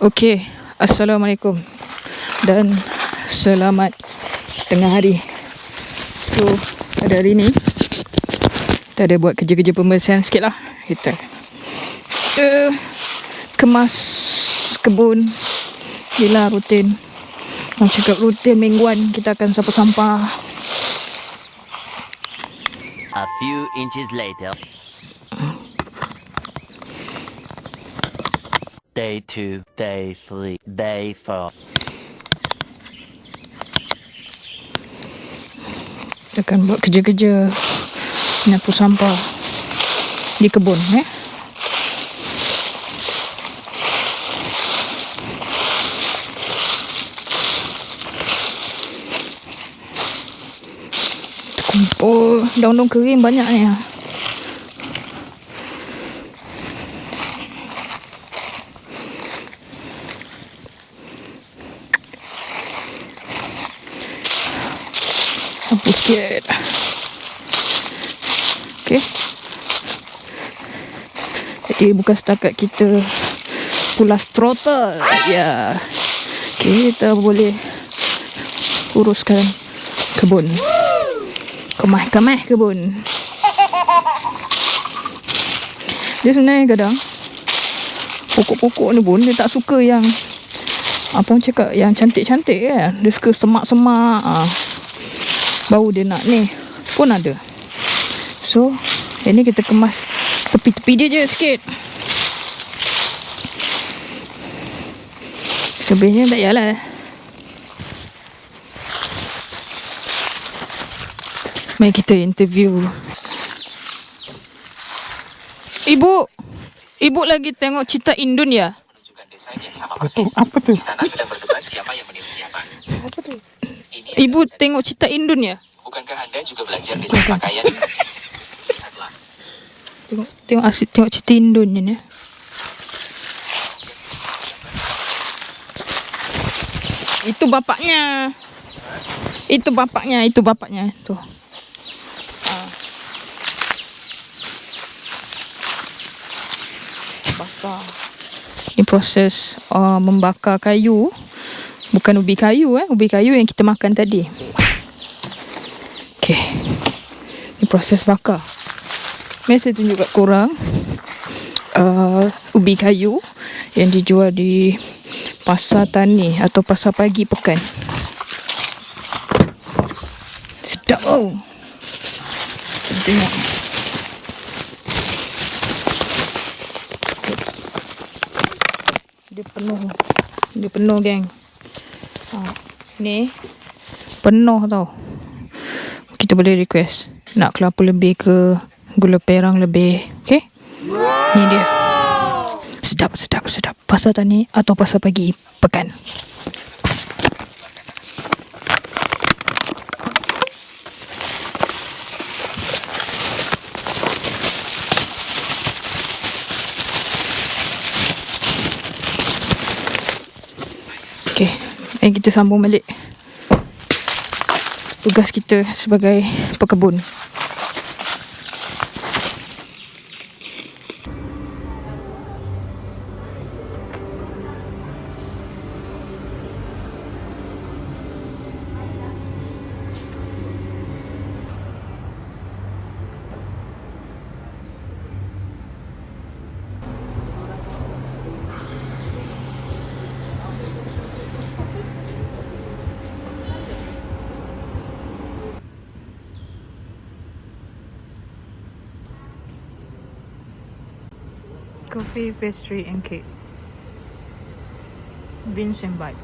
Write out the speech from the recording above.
Okey, Assalamualaikum dan selamat tengah hari. So, pada hari ni kita ada buat kerja-kerja pembersihan sikit lah. Kita kemas kebun. Yelah, rutin. Orang cakap rutin mingguan kita akan sampah-sampah. A few inches later. Day 2, day 3, day 4. Kita akan buat kerja-kerja nyapu sampah di kebun. Kumpul daun-daun kering banyak ni. Hapus sikit. Okey. Jadi bukan setakat kita pulas throttle. Ya. Okey, kita boleh uruskan kebun. Kemah kebun. Dia sebenarnya kadang pokok-pokok ni pun dia tak suka yang apa orang cakap yang cantik-cantik kan. Dia suka semak-semak. Bau dia nak ni pun ada. So ini kita kemas tepi-tepi dia je sikit. Sebenarnya tak payahlah. Mari kita interview Ibu. Ibu lagi tengok cerita Indun ya? Apa tu? Apa tu? Ibu tengok cerita Indun ya? Bukankah anda juga belajar desain pakaian? Tengok cerita Indun ni. Itu bapaknya. Itu bapaknya. Tu. Bakar. Ini proses membakar kayu. Bukan ubi kayu ubi kayu yang kita makan tadi. Okey. Ini proses bakar. Mari saya tunjuk kat korang ubi kayu yang dijual di pasar tani atau pasar pagi pekan. Sedap tengok. Dia penuh geng. Ni penuh tau. Kita boleh request nak kelapa lebih ke gula perang lebih. Okay. Ni dia. Sedap. Pasar tani atau pasar pagi pekan. Okay, kita sambung balik tugas kita sebagai pekebun. Coffee, pastry and cake. Beans and bite.